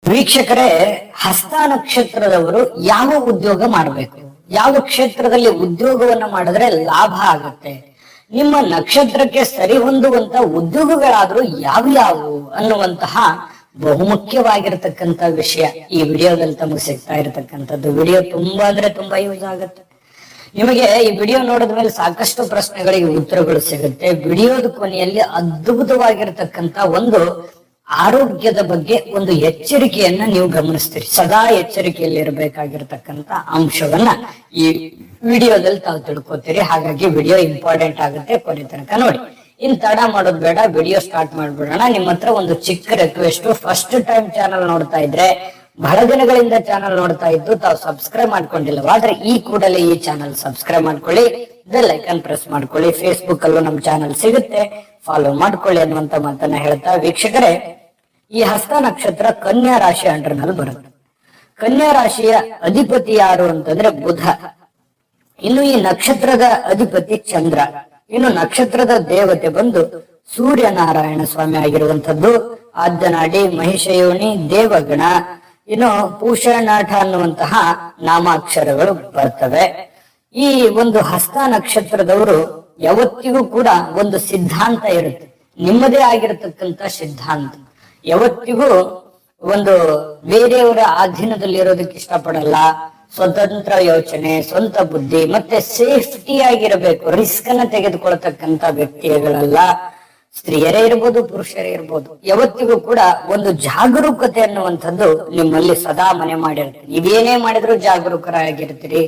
ವೀಕ್ಷಕರೇ, ಹಸ್ತ ನಕ್ಷತ್ರದವರು ಯಾವ ಉದ್ಯೋಗ ಮಾಡಬೇಕು, ಯಾವ ಕ್ಷೇತ್ರದಲ್ಲಿ ಉದ್ಯೋಗವನ್ನ ಮಾಡಿದ್ರೆ ಲಾಭ ಆಗುತ್ತೆ, ನಿಮ್ಮ ನಕ್ಷತ್ರಕ್ಕೆ ಸರಿ ಹೊಂದುವಂತ ಉದ್ಯೋಗಗಳಾದ್ರೂ ಯಾವ್ಯಾವು ಅನ್ನುವಂತಹ ಬಹುಮುಖ್ಯವಾಗಿರತಕ್ಕಂತ ವಿಷಯ ಈ ವಿಡಿಯೋದಲ್ಲಿ ತಮಗೆ ಸಿಗ್ತಾ ಇರತಕ್ಕಂಥದ್ದು. ವಿಡಿಯೋ ತುಂಬಾ ಅಂದ್ರೆ ತುಂಬಾ ಯೂಸ್ ಆಗುತ್ತೆ ನಿಮಗೆ. ಈ ವಿಡಿಯೋ ನೋಡಿದ ಮೇಲೆ ಸಾಕಷ್ಟು ಪ್ರಶ್ನೆಗಳಿಗೆ ಉತ್ತರಗಳು ಸಿಗುತ್ತೆ. ವಿಡಿಯೋದ ಕೊನೆಯಲ್ಲಿ ಅದ್ಭುತವಾಗಿರತಕ್ಕಂತ ಒಂದು ಆರೋಗ್ಯದ ಬಗ್ಗೆ ಒಂದು ಎಚ್ಚರಿಕೆಯನ್ನ ನೀವು ಗಮನಿಸ್ತೀರಿ. ಸದಾ ಎಚ್ಚರಿಕೆಯಲ್ಲಿ ಇರಬೇಕಾಗಿರ್ತಕ್ಕಂಥ ಅಂಶವನ್ನ ಈ ವಿಡಿಯೋದಲ್ಲಿ ತಾವು ತಿಳ್ಕೊತೀರಿ. ಹಾಗಾಗಿ ವಿಡಿಯೋ ಇಂಪಾರ್ಟೆಂಟ್ ಆಗುತ್ತೆ, ಕೊನೆ ತನಕ ನೋಡಿ. ಇನ್ ತಡ ಮಾಡೋದು ಬೇಡ, ವಿಡಿಯೋ ಸ್ಟಾರ್ಟ್ ಮಾಡ್ಬಿಡೋಣ. ನಿಮ್ಮ ಹತ್ರ ಒಂದು ಚಿಕ್ಕ ರಿಕ್ವೆಸ್ಟ್, ಫಸ್ಟ್ ಟೈಮ್ ಚಾನಲ್ ನೋಡ್ತಾ ಇದ್ರೆ, ಬಹಳ ದಿನಗಳಿಂದ ಚಾನಲ್ ನೋಡ್ತಾ ಇದ್ದು ತಾವು ಸಬ್ಸ್ಕ್ರೈಬ್ ಮಾಡ್ಕೊಂಡಿಲ್ಲವಾದ್ರೆ ಈ ಕೂಡಲೇ ಈ ಚಾನಲ್ ಸಬ್ಸ್ಕ್ರೈಬ್ ಮಾಡ್ಕೊಳ್ಳಿ, ಬೆಲ್ ಐಕಾನ್ ಪ್ರೆಸ್ ಮಾಡ್ಕೊಳ್ಳಿ. ಫೇಸ್ಬುಕ್ ಅಲ್ಲೂ ನಮ್ಮ ಚಾನಲ್ ಸಿಗುತ್ತೆ, ಫಾಲೋ ಮಾಡ್ಕೊಳ್ಳಿ ಅನ್ನುವಂತ ಮಾತನ್ನ ಹೇಳ್ತಾ, ವೀಕ್ಷಕರೇ, ಈ ಹಸ್ತ ನಕ್ಷತ್ರ ಕನ್ಯಾ ರಾಶಿ ಅಂಡರ್ನಲ್ಲಿ ಬರುತ್ತೆ. ಕನ್ಯಾ ರಾಶಿಯ ಅಧಿಪತಿ ಯಾರು ಅಂತಂದ್ರೆ ಬುಧ. ಇನ್ನು ಈ ನಕ್ಷತ್ರದ ಅಧಿಪತಿ ಚಂದ್ರ. ಇನ್ನು ನಕ್ಷತ್ರದ ದೇವತೆ ಬಂದು ಸೂರ್ಯನಾರಾಯಣ ಸ್ವಾಮಿ ಆಗಿರುವಂತದ್ದು. ಆದ್ಯನಾಡಿ, ಮಹಿಷಯೋನಿ, ದೇವಗಣ, ಇನ್ನು ಪೂಷಣಾಠ ಅನ್ನುವಂತಹ ನಾಮಾಕ್ಷರಗಳು ಬರ್ತವೆ. ಈ ಒಂದು ಹಸ್ತ ನಕ್ಷತ್ರದವರು ಯಾವತ್ತಿಗೂ ಕೂಡ ಒಂದು ಸಿದ್ಧಾಂತ ಇರುತ್ತೆ, ನಿಮ್ಮದೇ ಆಗಿರತಕ್ಕಂತ ಸಿದ್ಧಾಂತ. ಯಾವತ್ತಿಗೂ ಒಂದು ಬೇರೆಯವರ ಅಧೀನದಲ್ಲಿ ಇರೋದಕ್ಕೆ ಇಷ್ಟಪಡಲ್ಲ. ಸ್ವತಂತ್ರ ಯೋಚನೆ, ಸ್ವಂತ ಬುದ್ಧಿ, ಮತ್ತೆ ಸೇಫ್ಟಿ ಆಗಿರಬೇಕು. ರಿಸ್ಕ್ ಅನ್ನ ತೆಗೆದುಕೊಳ್ತಕ್ಕಂತ ವ್ಯಕ್ತಿಗಳಲ್ಲ. ಸ್ತ್ರೀಯರೇ ಇರ್ಬೋದು, ಪುರುಷರೇ ಇರ್ಬೋದು, ಯಾವತ್ತಿಗೂ ಕೂಡ ಒಂದು ಜಾಗರೂಕತೆ ಅನ್ನುವಂಥದ್ದು ನಿಮ್ಮಲ್ಲಿ ಸದಾ ಮನೆ ಮಾಡಿರುತ್ತೆ. ನೀವೇನೇ ಮಾಡಿದ್ರು ಜಾಗರೂಕರಾಗಿರ್ತೀರಿ.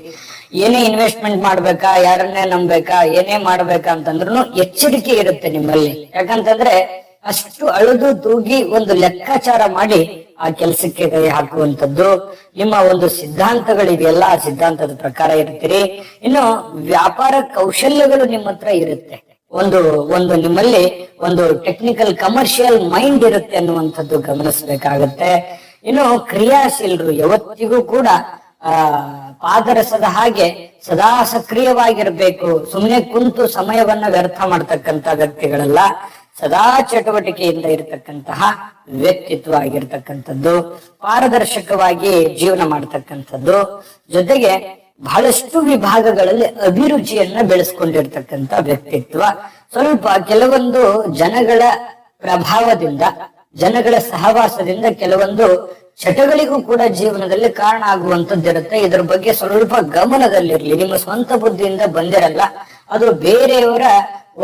ಏನೇ ಇನ್ವೆಸ್ಟ್ಮೆಂಟ್ ಮಾಡ್ಬೇಕಾ, ಯಾರನ್ನೇ ನಂಬೇಕಾ, ಏನೇ ಮಾಡ್ಬೇಕಾ ಅಂತಂದ್ರೂ ಎಚ್ಚರಿಕೆ ಇರುತ್ತೆ ನಿಮ್ಮಲ್ಲಿ. ಯಾಕಂತಂದ್ರೆ ಅಷ್ಟು ಅಳುದು ತೂಗಿ ಒಂದು ಲೆಕ್ಕಾಚಾರ ಮಾಡಿ ಆ ಕೆಲಸಕ್ಕೆ ಕೈ ಹಾಕುವಂಥದ್ದು ನಿಮ್ಮ ಒಂದು ಸಿದ್ಧಾಂತಗಳಿದೆಯಲ್ಲ, ಆ ಸಿದ್ಧಾಂತದ ಪ್ರಕಾರ ಇರ್ತೀರಿ. ಇನ್ನು ವ್ಯಾಪಾರ ಕೌಶಲ್ಯಗಳು ನಿಮ್ಮ ಹತ್ರ ಇರುತ್ತೆ. ಒಂದು ನಿಮ್ಮಲ್ಲಿ ಒಂದು ಟೆಕ್ನಿಕಲ್ ಕಮರ್ಷಿಯಲ್ ಮೈಂಡ್ ಇರುತ್ತೆ ಅನ್ನುವಂಥದ್ದು ಗಮನಿಸಬೇಕಾಗತ್ತೆ. ಇನ್ನು ಕ್ರಿಯಾಶೀಲರು, ಯಾವತ್ತಿಗೂ ಕೂಡ ಪಾದರಸದ ಹಾಗೆ ಸದಾ ಸಕ್ರಿಯವಾಗಿರ್ಬೇಕು. ಸುಮ್ಮನೆ ಕುಂತು ಸಮಯವನ್ನ ವ್ಯರ್ಥ ಮಾಡ್ತಕ್ಕಂತ ವ್ಯಕ್ತಿಗಳಲ್ಲ. ಸದಾ ಚಟುವಟಿಕೆಯಿಂದ ಇರತಕ್ಕಂತಹ ವ್ಯಕ್ತಿತ್ವ ಆಗಿರ್ತಕ್ಕಂಥದ್ದು. ಪಾರದರ್ಶಕವಾಗಿ ಜೀವನ ಮಾಡ್ತಕ್ಕಂಥದ್ದು. ಜೊತೆಗೆ ಬಹಳಷ್ಟು ವಿಭಾಗಗಳಲ್ಲಿ ಅಭಿರುಚಿಯನ್ನ ಬೆಳೆಸ್ಕೊಂಡಿರ್ತಕ್ಕಂಥ ವ್ಯಕ್ತಿತ್ವ. ಸ್ವಲ್ಪ ಕೆಲವೊಂದು ಜನಗಳ ಪ್ರಭಾವದಿಂದ, ಜನಗಳ ಸಹವಾಸದಿಂದ ಕೆಲವೊಂದು ಚಟಗಳಿಗೂ ಕೂಡ ಜೀವನದಲ್ಲಿ ಕಾರಣ ಆಗುವಂತದ್ದಿರುತ್ತೆ. ಇದ್ರ ಬಗ್ಗೆ ಸ್ವಲ್ಪ ಗಮನದಲ್ಲಿರ್ಲಿ. ನಿಮ್ಮ ಸ್ವಂತ ಬುದ್ಧಿಯಿಂದ ಬಂದಿರಲ್ಲ, ಅದು ಬೇರೆಯವರ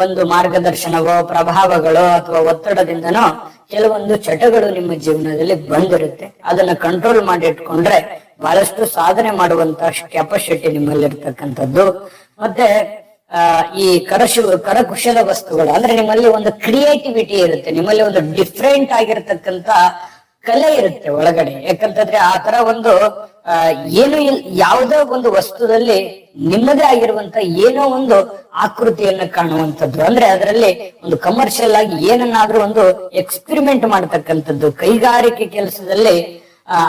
ಒಂದು ಮಾರ್ಗದರ್ಶನವೋ, ಪ್ರಭಾವಗಳೋ ಅಥವಾ ಒತ್ತಡದಿಂದನೋ ಕೆಲವೊಂದು ಚಟಗಳು ನಿಮ್ಮ ಜೀವನದಲ್ಲಿ ಬಂದಿರುತ್ತೆ. ಅದನ್ನ ಕಂಟ್ರೋಲ್ ಮಾಡಿ ಇಟ್ಕೊಂಡ್ರೆ ಬಹಳಷ್ಟು ಸಾಧನೆ ಮಾಡುವಂತ ಕೆಪಾಸಿಟಿ ನಿಮ್ಮಲ್ಲಿರ್ತಕ್ಕಂಥದ್ದು. ಮತ್ತೆ ಈ ಕರಕುಶಲ ವಸ್ತುಗಳು ಅಂದ್ರೆ ನಿಮ್ಮಲ್ಲಿ ಒಂದು ಕ್ರಿಯೇಟಿವಿಟಿ ಇರುತ್ತೆ, ನಿಮ್ಮಲ್ಲಿ ಒಂದು ಡಿಫ್ರೆಂಟ್ ಆಗಿರತಕ್ಕಂತ ಕಲೆ ಇರುತ್ತೆ ಒಳಗಡೆ. ಯಾಕಂತಂದ್ರೆ ಆ ತರ ಒಂದು ಯಾವುದೋ ಒಂದು ವಸ್ತುದಲ್ಲಿ ನಿಮ್ಮದೇ ಆಗಿರುವಂತ ಏನೋ ಒಂದು ಆಕೃತಿಯನ್ನ ಕಾಣುವಂಥದ್ದು. ಅಂದ್ರೆ ಅದರಲ್ಲಿ ಒಂದು ಕಮರ್ಷಿಯಲ್ ಆಗಿ ಏನನ್ನಾದ್ರೂ ಒಂದು ಎಕ್ಸ್ಪೆರಿಮೆಂಟ್ ಮಾಡ್ತಕ್ಕಂಥದ್ದು. ಕೈಗಾರಿಕೆ ಕೆಲಸದಲ್ಲಿ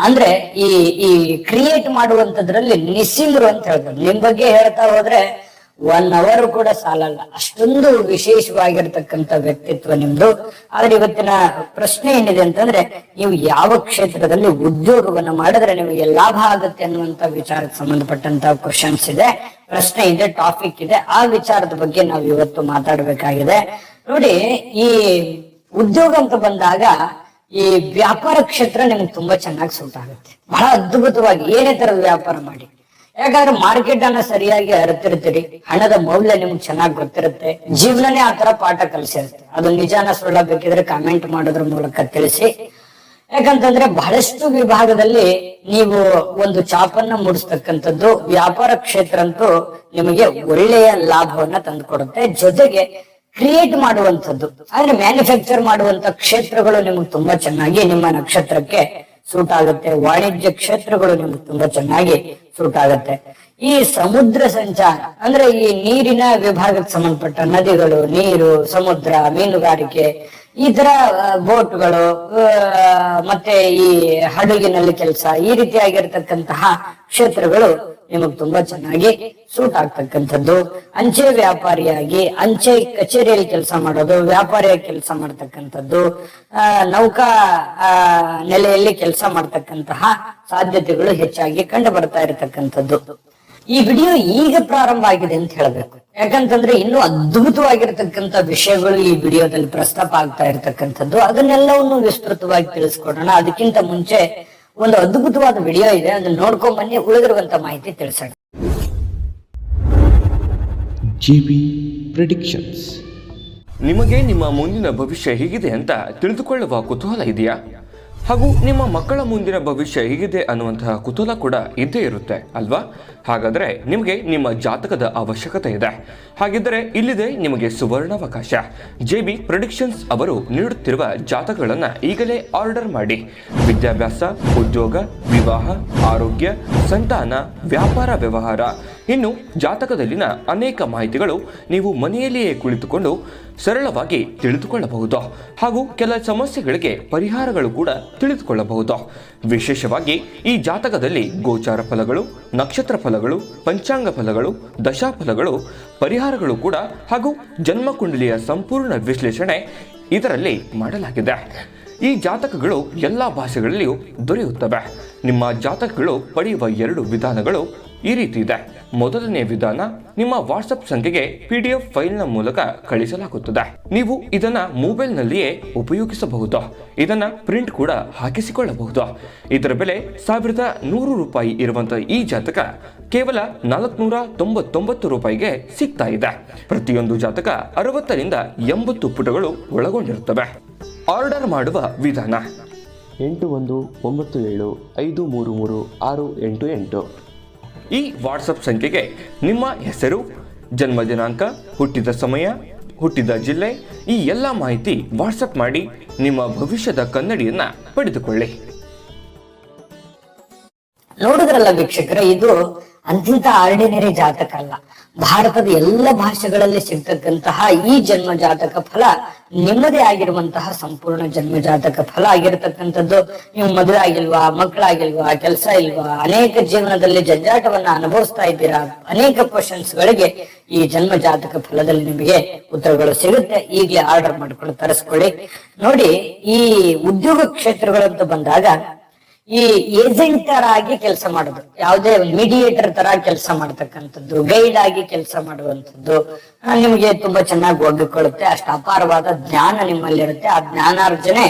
ಅಂದ್ರೆ ಈ ಕ್ರಿಯೇಟ್ ಮಾಡುವಂತದ್ರಲ್ಲಿ ನಿಸ್ಸಿಂದ್ರು ಅಂತ ಹೇಳ್ತಾರೆ. ನಿಮ್ ಬಗ್ಗೆ ಹೇಳ್ತಾ ಹೋದ್ರೆ 1 hour ಕೂಡ ಸಾಲಲ್ಲ, ಅಷ್ಟೊಂದು ವಿಶೇಷವಾಗಿರ್ತಕ್ಕಂಥ ವ್ಯಕ್ತಿತ್ವ ನಿಮ್ದು. ಆದ್ರೆ ಇವತ್ತಿನ ಪ್ರಶ್ನೆ ಏನಿದೆ ಅಂತಂದ್ರೆ, ನೀವು ಯಾವ ಕ್ಷೇತ್ರದಲ್ಲಿ ಉದ್ಯೋಗವನ್ನ ಮಾಡಿದ್ರೆ ನಿಮಗೆ ಲಾಭ ಆಗುತ್ತೆ ಅನ್ನುವಂತ ವಿಚಾರಕ್ಕೆ ಸಂಬಂಧಪಟ್ಟಂತ ಕ್ವಶನ್ಸ್ ಇದೆ, ಪ್ರಶ್ನೆ ಇದೆ, ಟಾಪಿಕ್ ಇದೆ. ಆ ವಿಚಾರದ ಬಗ್ಗೆ ನಾವು ಇವತ್ತು ಮಾತಾಡ್ಬೇಕಾಗಿದೆ. ನೋಡಿ, ಈ ಉದ್ಯೋಗ ಅಂತ ಬಂದಾಗ ಈ ವ್ಯಾಪಾರ ಕ್ಷೇತ್ರ ನಿಮ್ಗೆ ತುಂಬಾ ಚೆನ್ನಾಗಿ ಸೂಟ್ ಆಗುತ್ತೆ. ಬಹಳ ಅದ್ಭುತವಾಗಿ ಏನೇ ತರದ ವ್ಯಾಪಾರ ಮಾಡಿ. ಯಾಕಂದ್ರೆ ಮಾರ್ಕೆಟ್ ಅನ್ನ ಸರಿಯಾಗಿ ಅರಿತಿರ್ತೀರಿ, ಹಣದ ಮೌಲ್ಯ ನಿಮ್ಗೆ ಚೆನ್ನಾಗಿ ಗೊತ್ತಿರುತ್ತೆ, ಜೀವನನೇ ಆತರ ಪಾಠ ಕಲಿಸಿರುತ್ತೆ. ಅದು ನಿಜಾನ ಸುಳ್ಳ ಬೇಕಿದ್ರೆ ಕಾಮೆಂಟ್ ಮಾಡೋದ್ರ ಮೂಲಕ ತಿಳಿಸಿ. ಯಾಕಂತಂದ್ರೆ ಬಹಳಷ್ಟು ವಿಭಾಗದಲ್ಲಿ ನೀವು ಒಂದು ಚಾಪನ್ನ ಮೂಡಿಸ್ತಕ್ಕಂಥದ್ದು ವ್ಯಾಪಾರ ಕ್ಷೇತ್ರ ಅಂತೂ ನಿಮಗೆ ಒಳ್ಳೆಯ ಲಾಭವನ್ನ ತಂದುಕೊಡುತ್ತೆ. ಜೊತೆಗೆ ಕ್ರಿಯೇಟ್ ಮಾಡುವಂಥದ್ದು ಅಂದ್ರೆ ಮ್ಯಾನುಫ್ಯಾಕ್ಚರ್ ಮಾಡುವಂತ ಕ್ಷೇತ್ರಗಳು ನಿಮ್ಗೆ ತುಂಬಾ ಚೆನ್ನಾಗಿ ನಿಮ್ಮ ನಕ್ಷತ್ರಕ್ಕೆ ಸೂಟ್ ಆಗುತ್ತೆ. ವಾಣಿಜ್ಯ ಕ್ಷೇತ್ರಗಳು ನಿಮ್ಗೆ ತುಂಬಾ ಚೆನ್ನಾಗಿ ಸೂಟ್ ಆಗುತ್ತೆ. ಈ ಸಮುದ್ರ ಸಂಚಾರ ಅಂದ್ರೆ ಈ ನೀರಿನ ವಿಭಾಗಕ್ಕೆ ಸಂಬಂಧಪಟ್ಟ ನದಿಗಳು, ನೀರು, ಸಮುದ್ರ, ಮೀನುಗಾರಿಕೆ ಈ ತರ ಬೋಟ್ಗಳು ಮತ್ತೆ ಈ ಹಡಗಿನಲ್ಲಿ ಕೆಲಸ, ಈ ರೀತಿಯಾಗಿರ್ತಕ್ಕಂತಹ ಕ್ಷೇತ್ರಗಳು ನಿಮಗ್ ತುಂಬಾ ಚೆನ್ನಾಗಿ ಸೂಟ್ ಆಗ್ತಕ್ಕಂಥದ್ದು. ಅಂಚೆ ವ್ಯಾಪಾರಿಯಾಗಿ ಅಂಚೆ ಕಚೇರಿಯಲ್ಲಿ ಕೆಲಸ ಮಾಡೋದು, ವ್ಯಾಪಾರಿಯಾಗಿ ಕೆಲಸ ಮಾಡ್ತಕ್ಕಂಥದ್ದು, ನೌಕಾ ನೆಲೆಯಲ್ಲಿ ಕೆಲಸ ಮಾಡ್ತಕ್ಕಂತಹ ಸಾಧ್ಯತೆಗಳು ಹೆಚ್ಚಾಗಿ ಕಂಡು ಬರ್ತಾ ಇರತಕ್ಕಂಥದ್ದು. ಈ ವಿಡಿಯೋ ಈಗ ಪ್ರಾರಂಭ ಆಗಿದೆ ಅಂತ ಹೇಳ್ಬೇಕು. ಯಾಕಂತಂದ್ರೆ ಇನ್ನೂ ಅದ್ಭುತವಾಗಿರ್ತಕ್ಕಂಥ ವಿಷಯಗಳು ಈ ವಿಡಿಯೋದಲ್ಲಿ ಪ್ರಸ್ತಾಪ ಆಗ್ತಾ ಇರತಕ್ಕಂಥದ್ದು. ಅದನ್ನೆಲ್ಲವನ್ನು ವಿಸ್ತೃತವಾಗಿ ತಿಳಿಸ್ಕೊಡೋಣ. ಅದಕ್ಕಿಂತ ಮುಂಚೆ ಒಂದು ಅದ್ಭುತವಾದ ವಿಡಿಯೋ ಇದೆ, ಅದನ್ನ ನೋಡ್ಕೊಂಡ್ ಬನ್ನಿ, ಉಳಿದಿರುವಂತ ಮಾಹಿತಿ ತಿಳಿಸೋಣ. GB predictions. ನಿಮಗೆ ನಿಮ್ಮ ಮುಂದಿನ ಭವಿಷ್ಯ ಹೇಗಿದೆ ಅಂತ ತಿಳಿದುಕೊಳ್ಳುವ ಕುತೂಹಲ ಇದೆಯಾ? ಹಾಗೂ ನಿಮ್ಮ ಮಕ್ಕಳ ಮುಂದಿನ ಭವಿಷ್ಯ ಹೇಗಿದೆ ಅನ್ನುವಂತಹ ಕುತೂಹಲ ಕೂಡ ಇದ್ದೇ ಇರುತ್ತೆ ಅಲ್ವಾ? ಹಾಗಾದರೆ ನಿಮಗೆ ನಿಮ್ಮ ಜಾತಕದ ಅವಶ್ಯಕತೆ ಇದೆ. ಹಾಗಿದ್ದರೆ ಇಲ್ಲಿದೆ ನಿಮಗೆ ಸುವರ್ಣಾವಕಾಶ. JB ಪ್ರೆಡಿಕ್ಷನ್ಸ್ ಅವರು ನೀಡುತ್ತಿರುವ ಜಾತಕಗಳನ್ನು ಈಗಲೇ ಆರ್ಡರ್ ಮಾಡಿ. ವಿದ್ಯಾಭ್ಯಾಸ, ಉದ್ಯೋಗ, ವಿವಾಹ, ಆರೋಗ್ಯ, ಸಂತಾನ, ವ್ಯಾಪಾರ ವ್ಯವಹಾರ, ಇನ್ನು ಜಾತಕದಲ್ಲಿನ ಅನೇಕ ಮಾಹಿತಿಗಳು ನೀವು ಮನೆಯಲ್ಲಿಯೇ ಕುಳಿತುಕೊಂಡು ಸರಳವಾಗಿ ತಿಳಿದುಕೊಳ್ಳಬಹುದು. ಹಾಗೂ ಕೆಲ ಸಮಸ್ಯೆಗಳಿಗೆ ಪರಿಹಾರಗಳು ಕೂಡ ತಿಳಿದುಕೊಳ್ಳಬಹುದು. ವಿಶೇಷವಾಗಿ ಈ ಜಾತಕದಲ್ಲಿ ಗೋಚಾರ ಫಲಗಳು, ನಕ್ಷತ್ರ ಫಲಗಳು, ಪಂಚಾಂಗ ಫಲಗಳು, ದಶಾಫಲಗಳು, ಪರಿಹಾರಗಳು ಕೂಡ ಹಾಗೂ ಜನ್ಮಕುಂಡಲಿಯ ಸಂಪೂರ್ಣ ವಿಶ್ಲೇಷಣೆ ಇದರಲ್ಲಿ ಮಾಡಲಾಗಿದೆ. ಈ ಜಾತಕಗಳು ಎಲ್ಲ ಭಾಷೆಗಳಲ್ಲಿಯೂ ದೊರೆಯುತ್ತವೆ. ನಿಮ್ಮ ಜಾತಕಗಳು ಪಡೆಯುವ 2 ವಿಧಾನಗಳು ಈ ರೀತಿ ಇದೆ. ಮೊದಲನೇ ವಿಧಾನ, ನಿಮ್ಮ ವಾಟ್ಸಪ್ ಸಂಖ್ಯೆಗೆ PDF ಫೈಲ್ನ ಮೂಲಕ ಕಳಿಸಲಾಗುತ್ತದೆ. ನೀವು ಇದನ್ನ ಮೊಬೈಲ್ನಲ್ಲಿಯೇ ಉಪಯೋಗಿಸಬಹುದು. ಇದನ್ನ ಪ್ರಿಂಟ್ ಕೂಡ ಹಾಕಿಸಿಕೊಳ್ಳಬಹುದು. ಇದರ ಬೆಲೆ 1100 ರೂಪಾಯಿ ಇರುವಂತಹ ಈ ಜಾತಕ ಕೇವಲ 499 ರೂಪಾಯಿಗೆ ಸಿಗ್ತಾ ಇದೆ. ಪ್ರತಿಯೊಂದು ಜಾತಕ 60 ರಿಂದ 80 ಪುಟಗಳು ಒಳಗೊಂಡಿರುತ್ತವೆ. ಆರ್ಡರ್ ಮಾಡುವ ವಿಧಾನ: 8197533688. ಈ ವಾಟ್ಸಪ್ ಸಂಖ್ಯೆಗೆ ನಿಮ್ಮ ಹೆಸರು, ಜನ್ಮ ದಿನಾಂಕ, ಹುಟ್ಟಿದ ಸಮಯ, ಹುಟ್ಟಿದ ಜಿಲ್ಲೆ, ಈ ಎಲ್ಲ ಮಾಹಿತಿ ವಾಟ್ಸಪ್ ಮಾಡಿ ನಿಮ್ಮ ಭವಿಷ್ಯದ ಕನ್ನಡಿಯನ್ನ ಪಡೆದುಕೊಳ್ಳಿ. ನೋಡಿದ್ರಲ್ಲ ವೀಕ್ಷಕರ, ಇದು ಅಂತಿಂತ ಆರ್ಡಿನರಿ ಜಾತಕ ಅಲ್ಲ. ಭಾರತದ ಎಲ್ಲ ಭಾಷೆಗಳಲ್ಲಿ ಸಿಗ್ತಕ್ಕಂತಹ ಈ ಜನ್ಮ ಜಾತಕ ಫಲ ನಿಮ್ಮದೇ ಆಗಿರುವಂತಹ ಸಂಪೂರ್ಣ ಜನ್ಮ ಜಾತಕ ಫಲ ಆಗಿರತಕ್ಕಂಥದ್ದು. ನೀವು ಮದುವೆ ಆಗಿಲ್ವಾ, ಮಕ್ಕಳಾಗಿಲ್ವಾ, ಕೆಲಸ ಇಲ್ವಾ, ಅನೇಕ ಜೀವನದಲ್ಲಿ ಜಂಜಾಟವನ್ನ ಅನುಭವಿಸ್ತಾ ಇದ್ದೀರಾ, ಅನೇಕ ಕ್ವಶನ್ಸ್ ಗಳಿಗೆ ಈ ಜನ್ಮ ಜಾತಕ ಫಲದಲ್ಲಿ ನಿಮಗೆ ಉತ್ತರಗಳು ಸಿಗುತ್ತೆ. ಈಗಲೇ ಆರ್ಡರ್ ಮಾಡ್ಕೊಂಡು ತರಿಸ್ಕೊಳ್ಳಿ. ನೋಡಿ, ಈ ಉದ್ಯೋಗ ಕ್ಷೇತ್ರಗಳಂತ ಬಂದಾಗ ಈ ಏಜೆಂಟ್ ಆಗಿ ಕೆಲಸ ಮಾಡೋದು, ಯಾವುದೇ ಮೀಡಿಯೇಟರ್ ತರ ಕೆಲಸ ಮಾಡ್ತಕ್ಕಂಥದ್ದು, ಗೈಡ್ ಆಗಿ ಕೆಲಸ ಮಾಡುವಂಥದ್ದು ನಿಮಗೆ ತುಂಬಾ ಚೆನ್ನಾಗಿ ಒಗ್ಗಿಕೊಳ್ಳುತ್ತೆ. ಅಷ್ಟು ಅಪಾರವಾದ ಜ್ಞಾನ ನಿಮ್ಮಲ್ಲಿರುತ್ತೆ. ಆ ಜ್ಞಾನಾರ್ಜನೆ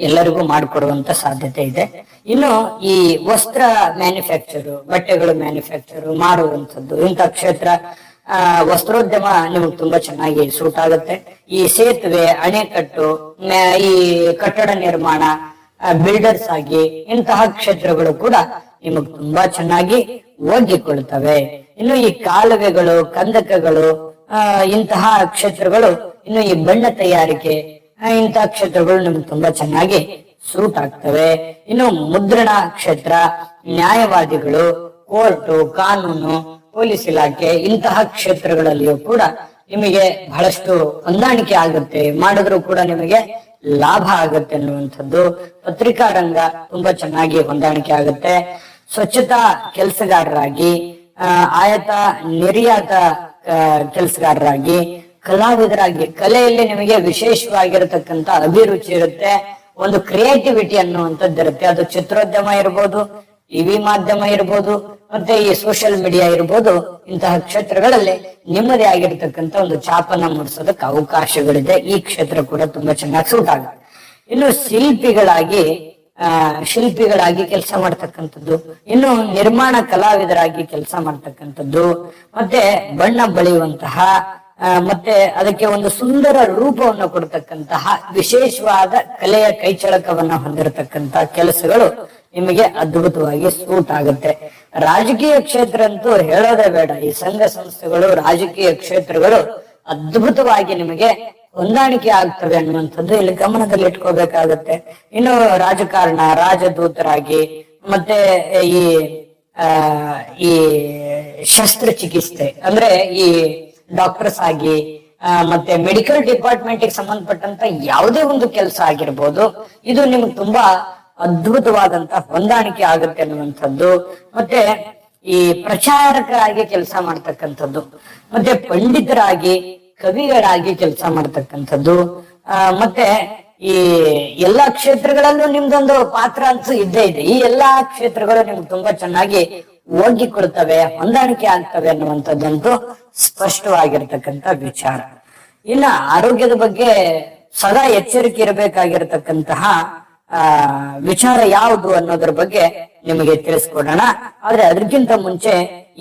ಎಲ್ಲರಿಗೂ ಮಾಡಿಕೊಡುವಂತ ಸಾಧ್ಯತೆ ಇದೆ. ಇನ್ನು ಈ ವಸ್ತ್ರ ಮ್ಯಾನುಫ್ಯಾಕ್ಚರ್, ಬಟ್ಟೆಗಳು ಮ್ಯಾನುಫ್ಯಾಕ್ಚರ್ ಮಾಡುವಂಥದ್ದು, ಇಂಥ ಕ್ಷೇತ್ರ, ವಸ್ತ್ರೋದ್ಯಮ ನಿಮಗೆ ತುಂಬಾ ಚೆನ್ನಾಗಿ ಸೂಟ್ ಆಗುತ್ತೆ. ಈ ಸೇತುವೆ, ಅಣೆಕಟ್ಟು, ಈ ಕಟ್ಟಡ ನಿರ್ಮಾಣ, ಬಿಲ್ಡರ್ಸ್ ಆಗಿ ಇಂತಹ ಕ್ಷೇತ್ರಗಳು ಕೂಡ ನಿಮಗೆ ತುಂಬಾ ಚೆನ್ನಾಗಿ ಒಗ್ಗಿಕೊಳ್ತವೆ. ಇನ್ನು ಈ ಕಾಲುವೆಗಳು, ಕಂದಕಗಳು, ಇಂತಹ ಕ್ಷೇತ್ರಗಳು, ಇನ್ನು ಈ ಬಣ್ಣ ತಯಾರಿಕೆ, ಇಂತಹ ಕ್ಷೇತ್ರಗಳು ನಿಮ್ಗೆ ತುಂಬಾ ಚೆನ್ನಾಗಿ ಸೂಟ್ ಆಗ್ತವೆ. ಇನ್ನು ಮುದ್ರಣ ಕ್ಷೇತ್ರ, ನ್ಯಾಯವಾದಿಗಳು, ಕೋರ್ಟು, ಕಾನೂನು, ಪೊಲೀಸ್ ಇಲಾಖೆ, ಇಂತಹ ಕ್ಷೇತ್ರಗಳಲ್ಲಿಯೂ ಕೂಡ ನಿಮಗೆ ಬಹಳಷ್ಟು ಹೊಂದಾಣಿಕೆ ಆಗುತ್ತೆ. ಮಾಡಿದ್ರು ಕೂಡ ನಿಮಗೆ ಲಾಭ ಆಗುತ್ತೆ ಅನ್ನುವಂಥದ್ದು. ಪತ್ರಿಕಾ ರಂಗ ತುಂಬಾ ಚೆನ್ನಾಗಿ ಹೊಂದಾಣಿಕೆ ಆಗುತ್ತೆ. ಸ್ವಚ್ಛತಾ ಕೆಲಸಗಾರರಾಗಿ, ಆಯತ ನಿರ್ಯಾತ ಕೆಲಸಗಾರರಾಗಿ, ಕಲಾವಿದರಾಗಿ, ಕಲೆಯಲ್ಲಿ ನಿಮಗೆ ವಿಶೇಷವಾಗಿರತಕ್ಕಂತ ಅಭಿರುಚಿ ಇರುತ್ತೆ. ಒಂದು ಕ್ರಿಯೇಟಿವಿಟಿ ಅನ್ನುವಂಥದ್ದು ಇರುತ್ತೆ. ಅದು ಚಿತ್ರೋದ್ಯಮ ಇರ್ಬೋದು, ಟಿವಿ ಮಾಧ್ಯಮ ಇರ್ಬೋದು, ಮತ್ತೆ ಈ ಸೋಷಿಯಲ್ ಮೀಡಿಯಾ ಇರ್ಬೋದು. ಇಂತಹ ಕ್ಷೇತ್ರಗಳಲ್ಲಿ ನಿಮ್ಮದೇ ಆಗಿರ್ತಕ್ಕಂಥ ಒಂದು ಛಾಪನ್ನ ಮೂಡಿಸೋದಕ್ಕೆ ಅವಕಾಶಗಳಿದೆ. ಈ ಕ್ಷೇತ್ರ ಕೂಡ ತುಂಬಾ ಚೆನ್ನಾಗಿ ಸೂಟ್ ಆಗುತ್ತೆ. ಇನ್ನು ಶಿಲ್ಪಿಗಳಾಗಿ ಕೆಲಸ ಮಾಡ್ತಕ್ಕಂಥದ್ದು, ಇನ್ನು ನಿರ್ಮಾಣ ಕಲಾವಿದರಾಗಿ ಕೆಲಸ ಮಾಡ್ತಕ್ಕಂಥದ್ದು, ಮತ್ತೆ ಬಣ್ಣ ಬಳಿಯುವಂತಹ, ಮತ್ತೆ ಅದಕ್ಕೆ ಒಂದು ಸುಂದರ ರೂಪವನ್ನು ಕೊಡ್ತಕ್ಕಂತಹ ವಿಶೇಷವಾದ ಕಲೆಯ ಕೈಚಳಕವನ್ನ ಹೊಂದಿರತಕ್ಕಂತ ಕೆಲಸಗಳು ನಿಮಗೆ ಅದ್ಭುತವಾಗಿ ಸೂಟ್ ಆಗುತ್ತೆ. ರಾಜಕೀಯ ಕ್ಷೇತ್ರ ಅಂತೂ ಹೇಳೋದೇ ಬೇಡ. ಈ ಸಂಘ ಸಂಸ್ಥೆಗಳು, ರಾಜಕೀಯ ಕ್ಷೇತ್ರಗಳು ಅದ್ಭುತವಾಗಿ ನಿಮಗೆ ಹೊಂದಾಣಿಕೆ ಆಗ್ತವೆ ಅನ್ನುವಂಥದ್ದು ಇಲ್ಲಿ ಗಮನದಲ್ಲಿ ಇಟ್ಕೋಬೇಕಾಗತ್ತೆ. ಇನ್ನು ರಾಜಕಾರಣ, ರಾಜದೂತರಾಗಿ, ಮತ್ತೆ ಈ ಶಸ್ತ್ರಚಿಕಿತ್ಸೆ ಅಂದ್ರೆ ಈ ಡಾಕ್ಟರ್ಸ್ ಆಗಿ, ಮತ್ತೆ ಮೆಡಿಕಲ್ ಡಿಪಾರ್ಟ್ಮೆಂಟ್ ಗೆ ಸಂಬಂಧಪಟ್ಟಂತ ಯಾವುದೇ ಒಂದು ಕೆಲಸ ಆಗಿರ್ಬೋದು, ಇದು ನಿಮ್ಗೆ ತುಂಬಾ ಅದ್ಭುತವಾದಂತ ಹೊಂದಾಣಿಕೆ ಆಗುತ್ತೆ ಅನ್ನುವಂಥದ್ದು. ಮತ್ತೆ ಈ ಪ್ರಚಾರಕರಾಗಿ ಕೆಲಸ ಮಾಡ್ತಕ್ಕಂಥದ್ದು, ಮತ್ತೆ ಪಂಡಿತರಾಗಿ ಕವಿಗಳಾಗಿ ಕೆಲಸ ಮಾಡ್ತಕ್ಕಂಥದ್ದು, ಮತ್ತೆ ಈ ಎಲ್ಲಾ ಕ್ಷೇತ್ರಗಳಲ್ಲೂ ನಿಮ್ದೊಂದು ಪಾತ್ರ ಅಂತೂ ಇದ್ದೇ ಇದೆ. ಈ ಎಲ್ಲಾ ಕ್ಷೇತ್ರಗಳು ನಿಮ್ಗೆ ತುಂಬಾ ಚೆನ್ನಾಗಿ ಒಗ್ಗಿಕೊಳ್ತವೆ, ಹೊಂದಾಣಿಕೆ ಆಗ್ತವೆ ಅನ್ನುವಂಥದ್ದಂತೂ ಸ್ಪಷ್ಟವಾಗಿರ್ತಕ್ಕಂಥ ವಿಚಾರ. ಇನ್ನ ಆರೋಗ್ಯದ ಬಗ್ಗೆ ಸದಾ ಎಚ್ಚರಿಕೆ ಇರಬೇಕಾಗಿರತಕ್ಕಂತಹ ವಿಚಾರ ಯಾವುದು ಅನ್ನೋದ್ರ ಬಗ್ಗೆ ನಿಮಗೆ ತಿಳಿಸ್ಕೊಡೋಣ. ಆದ್ರೆ ಅದಕ್ಕಿಂತ ಮುಂಚೆ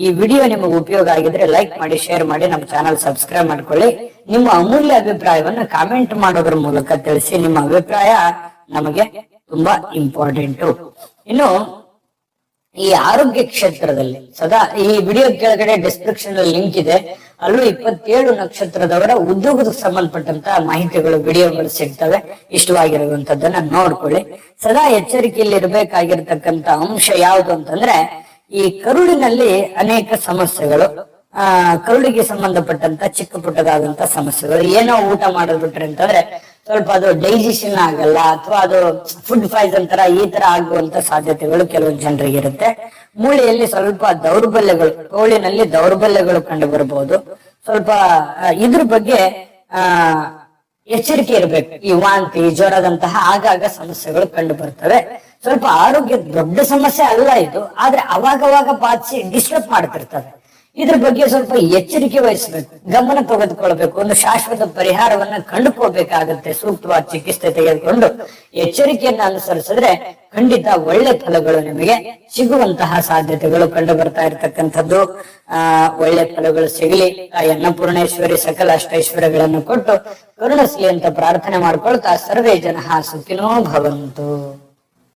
ಈ ವಿಡಿಯೋ ನಿಮಗೆ ಉಪಯೋಗ ಆಗಿದ್ರೆ ಲೈಕ್ ಮಾಡಿ, ಶೇರ್ ಮಾಡಿ, ನಮ್ಮ ಚಾನಲ್ ಸಬ್ಸ್ಕ್ರೈಬ್ ಮಾಡ್ಕೊಳ್ಳಿ. ನಿಮ್ಮ ಅಮೂಲ್ಯ ಅಭಿಪ್ರಾಯವನ್ನ ಕಾಮೆಂಟ್ ಮಾಡೋದ್ರ ಮೂಲಕ ತಿಳಿಸಿ. ನಿಮ್ಮ ಅಭಿಪ್ರಾಯ ನಮಗೆ ತುಂಬಾ ಇಂಪಾರ್ಟೆಂಟು. ಇನ್ನು ಈ ಆರೋಗ್ಯ ಕ್ಷೇತ್ರದಲ್ಲಿ ಸದಾ ಈ ವಿಡಿಯೋ ಕೆಳಗಡೆ ಡಿಸ್ಕ್ರಿಪ್ಷನ್ ಅಲ್ಲಿ ಲಿಂಕ್ ಇದೆ, ಅಲ್ಲೂ 27 ನಕ್ಷತ್ರದವರ ಉದ್ಯೋಗದ ಸಂಬಂಧಪಟ್ಟಂತ ಮಾಹಿತಿಗಳು, ವಿಡಿಯೋಗಳು ಸಿಗ್ತವೆ. ಇಷ್ಟವಾಗಿರುವಂತದ್ದನ್ನ ನೋಡ್ಕೊಳ್ಳಿ. ಸದಾ ಎಚ್ಚರಿಕೆಯಲ್ಲಿ ಇರಬೇಕಾಗಿರ್ತಕ್ಕಂತ ಅಂಶ ಯಾವುದು ಅಂತಂದ್ರೆ, ಈ ಕರುಳಿನಲ್ಲಿ ಅನೇಕ ಸಮಸ್ಯೆಗಳು, ಕರುಳಿಗೆ ಸಂಬಂಧಪಟ್ಟಂತ ಚಿಕ್ಕ ಪುಟ್ಟದಾದಂತ ಸಮಸ್ಯೆಗಳು. ಏನೋ ಊಟ ಮಾಡೋದ್ಬಿಟ್ರೆ ಅಂತಂದ್ರೆ ಸ್ವಲ್ಪ ಅದು ಡೈಜೆಷನ್ ಆಗಲ್ಲ, ಅಥವಾ ಅದು ಫುಡ್ ಪಾಯ್ಸನ್ ತರ ಈ ತರ ಆಗುವಂತ ಸಾಧ್ಯತೆಗಳು ಕೆಲವೊಂದು ಜನರಿಗೆ ಇರುತ್ತೆ. ಮೂಳೆಯಲ್ಲಿ ಸ್ವಲ್ಪ ದೌರ್ಬಲ್ಯಗಳು, ತೋಳಿನಲ್ಲಿ ದೌರ್ಬಲ್ಯಗಳು ಕಂಡು ಬರಬಹುದು. ಸ್ವಲ್ಪ ಇದ್ರ ಬಗ್ಗೆ ಎಚ್ಚರಿಕೆ ಇರಬೇಕು. ಈ ವಾಂತಿ, ಜ್ವರದಂತಹ ಆಗಾಗ ಸಮಸ್ಯೆಗಳು ಕಂಡು ಬರ್ತವೆ. ಸ್ವಲ್ಪ ಆರೋಗ್ಯ ದೊಡ್ಡ ಸಮಸ್ಯೆ ಅಲ್ಲ ಇದು, ಆದ್ರೆ ಅವಾಗವಾಗ ಬಾಧಿಸಿ ಡಿಸ್ಟರ್ಬ್ ಮಾಡ್ತಿರ್ತವೆ. ಇದ್ರ ಬಗ್ಗೆ ಸ್ವಲ್ಪ ಎಚ್ಚರಿಕೆ ವಹಿಸಬೇಕು, ಗಮನ ತೆಗೆದುಕೊಳ್ಬೇಕು, ಒಂದು ಶಾಶ್ವತ ಪರಿಹಾರವನ್ನ ಕಂಡುಕೋಬೇಕಾಗತ್ತೆ. ಸೂಕ್ತವಾದ ಚಿಕಿತ್ಸೆ ತೆಗೆದುಕೊಂಡು ಎಚ್ಚರಿಕೆಯನ್ನ ಅನುಸರಿಸಿದ್ರೆ ಖಂಡಿತ ಒಳ್ಳೆ ಫಲಗಳು ನಿಮಗೆ ಸಿಗುವಂತಹ ಸಾಧ್ಯತೆಗಳು ಕಂಡು ಬರ್ತಾ ಇರತಕ್ಕಂಥದ್ದು. ಒಳ್ಳೆ ಫಲಗಳು ಸಿಗಲಿ, ತಾಯಿ ಅನ್ನಪೂರ್ಣೇಶ್ವರಿ ಸಕಲ ಅಷ್ಟೈಶ್ವರ್ಯಗಳನ್ನು ಕೊಟ್ಟು ಕರುಣಿಸ್ಲಿ ಅಂತ ಪ್ರಾರ್ಥನೆ ಮಾಡ್ಕೊಳ್ತಾ, ಸರ್ವೇ ಜನ ಸುಖಿನೋ ಭವಂತು.